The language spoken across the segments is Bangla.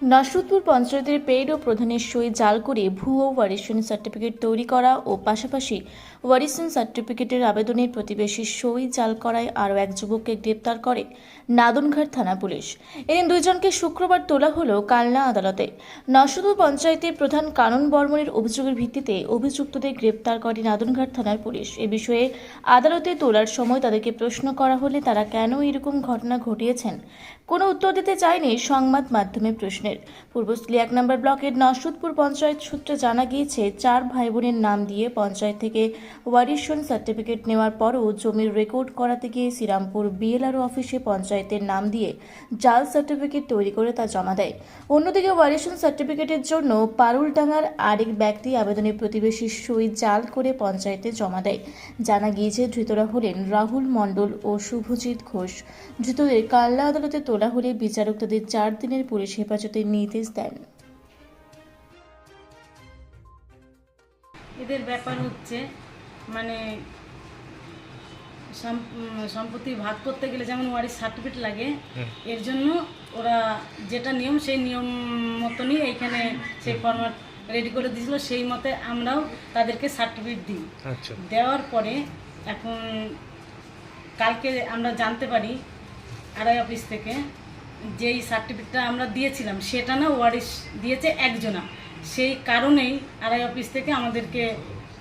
নসরুদপুর পঞ্চায়েতের পেইড ও প্রধানের সই জাল করে ভুয়ো ওয়ারিশন সার্টিফিকেট তৈরি করা ও পাশাপাশি ওয়ারিশন সার্টিফিকেটের আবেদনের প্রতিবেশীর সই জাল করায় আরও এক যুবককে গ্রেপ্তার করে নাদনঘাট থানা পুলিশ। এদিন দুইজনকে শুক্রবার তোলা হলো কালনা আদালতে। নসরুদপুর পঞ্চায়েতের প্রধান কানন বর্মনের অভিযোগের ভিত্তিতে অভিযুক্তদের গ্রেপ্তার করে নাদনঘাট থানার পুলিশ। এ বিষয়ে আদালতে তোলার সময় তাদেরকে প্রশ্ন করা হলে তারা কেন এরকম ঘটনা ঘটিয়েছেন কোনো উত্তর দিতে চায়নি সংবাদ মাধ্যমে প্রশ্নের। পূর্বস্থলী 1 নম্বর ব্লকের নসরুদপুর পঞ্চায়েত সূত্রে জানা গিয়েছে, 4 ভাই বোনের নাম দিয়ে পঞ্চায়েত থেকে ওয়ারিশন সার্টিফিকেট নেওয়ার পরও জমির রেকর্ড করাতে গিয়ে শ্রীরামপুর বিএলআরও অফিসে পঞ্চায়েতের নাম দিয়ে জাল সার্টিফিকেট তৈরি করে তা জমা দেয়। অন্যদিকে ওয়ারিশন সার্টিফিকেটের জন্য পারুলডাঙ্গার আরেক ব্যক্তি আবেদনের প্রতিবেশীর সই জাল করে পঞ্চায়েতে জমা দেয়। জানা গিয়েছে, ধৃতরা হলেন রাহুল মণ্ডল ও শুভজিৎ ঘোষ। ধৃতদের কালনা আদালতে তোলা হলে বিচারক তাদের 4 দিনের পুলিশ হেফাজতের নির্দেশ দেন। এদের ব্যাপার হচ্ছে মানে সম্পত্তি ভাগ করতে গেলে যেমন ওয়ারিশ সার্টিফিকেট লাগে, এর জন্য ওরা যেটা নিয়ম সেই নিয়ম মতনই এইখানে সেই ফরম্যাট রেডি করে দিয়েছিল, সেই মতে আমরাও তাদেরকে সার্টিফিকেট দিই। দেওয়ার পরে এখন কালকে আমরা জানতে পারি আড়াই অফিস থেকে যেই সার্টিফিকেটটা আমরা দিয়েছিলাম সেটা না, ওয়ারিশ দিয়েছে একজনা। সেই কারণেই আড়াই অফিস থেকে আমাদেরকে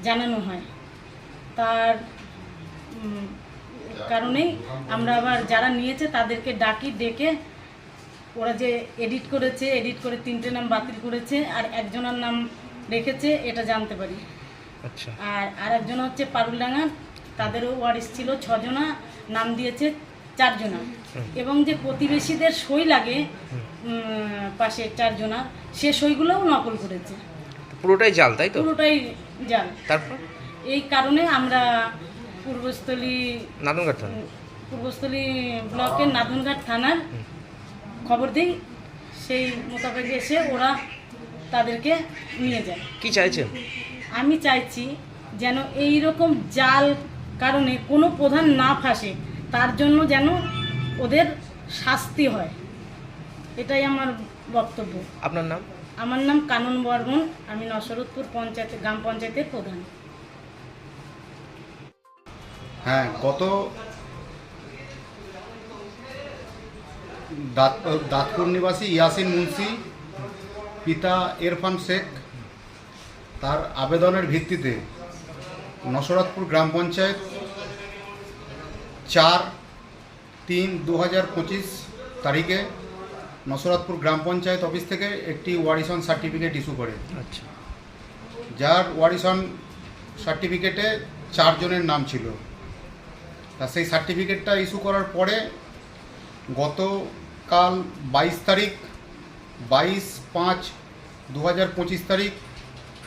জানানো হয়। তার কারণেই আমরা আবার যারা নিয়েছে তাদেরকে ডেকে ওরা যে এডিট করে 3টে নাম বাতিল করেছে আর একজনের নাম রেখেছে এটা জানতে পারি। আচ্ছা। আর একজন হচ্ছে পারুলডাঙ্গা, তাদেরও ওয়ারিশ ছিল 6 জনা, নাম দিয়েছে 4 জনা। এবং যে প্রতিবেশীদের সই লাগে পাশে 4 জনা, সে সইগুলোও নকল করেছে। পুরোটাই জাল, তাই তো? পুরোটাই জাল। তারপর এই কারণে আমরা পূর্বস্থলী ব্লকের নাদনঘাট থানার খবর দিই। সেই মোতাবেক এসে ওরা তাদেরকে নিয়ে যায়। কি চাইছেন? আমি চাইছি যেন এই রকম জাল কারণে কোনো প্রধান না ফাঁসে, তার জন্য যেন ওদের শাস্তি হয়, এটাই আমার বক্তব্য। আপনার নাম? আমার নাম কানন বর্মন, আমি নসরুদপুর গ্রাম পঞ্চায়েতের প্রধান। হ্যাঁ, গত দাঁতপুর নিবাসী ইয়াসিন মুন্সি, পিতা ইরফান শেখ, তার আবেদনের ভিত্তিতে নসরতপুর গ্রাম পঞ্চায়েত 4/3/2025 তারিখে নসরতপুর গ্রাম পঞ্চায়েত অফিস থেকে একটি ওয়ারিশন সার্টিফিকেট ইস্যু করে। আচ্ছা। যার ওয়ারিশন সার্টিফিকেটে 4 জনের নাম ছিল। তা সেই সার্টিফিকেটটা ইস্যু করার পরে গতকাল 22/5/2025 তারিখ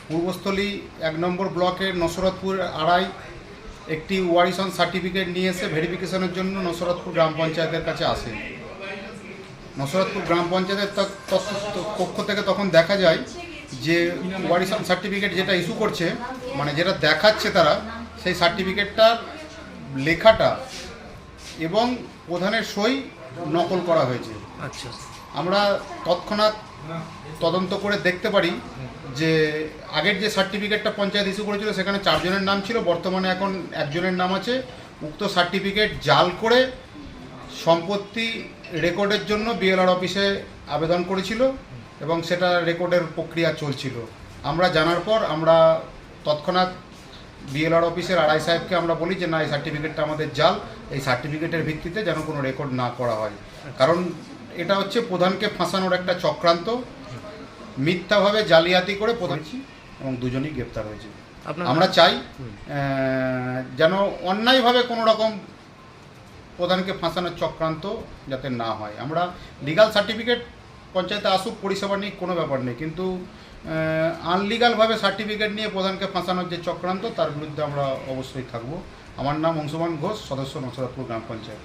পূর্বস্থলী 1 নম্বর ব্লকের নসরতপুর আড়াই একটি ওয়ারিশন সার্টিফিকেট নিয়ে এসে ভেরিফিকেশনের জন্য নসরতপুর গ্রাম পঞ্চায়েতের কাছে আসে। নসরতপুর গ্রাম পঞ্চায়েতের পক্ষ থেকে তখন দেখা যায় যে ওয়ারিশন সার্টিফিকেট যেটা ইস্যু করছে, মানে যেটা দেখাচ্ছে তারা, সেই সার্টিফিকেটটার লেখাটা এবং প্রধানের সই নকল করা হয়েছে। আচ্ছা। আমরা তৎক্ষণাৎ তদন্ত করে দেখতে পারি যে আগের যে সার্টিফিকেটটা পঞ্চায়েত ইস্যু করেছিল সেখানে 4 জনের নাম ছিল, বর্তমানে এখন 1 জনের নাম আছে। উক্ত সার্টিফিকেট জাল করে সম্পত্তি রেকর্ডের জন্য বিএলআর অফিসে আবেদন করেছিল এবং সেটা রেকর্ডের প্রক্রিয়া চলছিল। আমরা জানার পর আমরা তৎক্ষণাৎ বিএলআর অফিসের আড়াই সাহেবকে আমরা বলি যে না, এই সার্টিফিকেটটা আমাদের জাল, এই সার্টিফিকেটের ভিত্তিতে যেন কোনো রেকর্ড না করা হয়। কারণ এটা হচ্ছে প্রধানকে ফাঁসানোর একটা চক্রান্ত, মিথ্যাভাবে জালিয়াতি করে প্রধান, এবং 2 জনই গ্রেপ্তার হয়েছে। আমরা চাই যেন অন্যায়ভাবে কোনো রকম প্রধানকে ফাঁসানোর চক্রান্ত যাতে না হয়। আমরা লিগাল সার্টিফিকেট পঞ্চায়েতে আসুক, পরিষেবা নিয়ে কোনো ব্যাপার নেই, কিন্তু আনলিগালভাবে সার্টিফিকেট নিয়ে প্রধানকে ফাঁসানোর যে চক্রান্ত, তার বিরুদ্ধে আমরা অবশ্যই থাকব। আমার নাম অংশুমান ঘোষ, সদস্য নসরতপুর গ্রাম পঞ্চায়েত।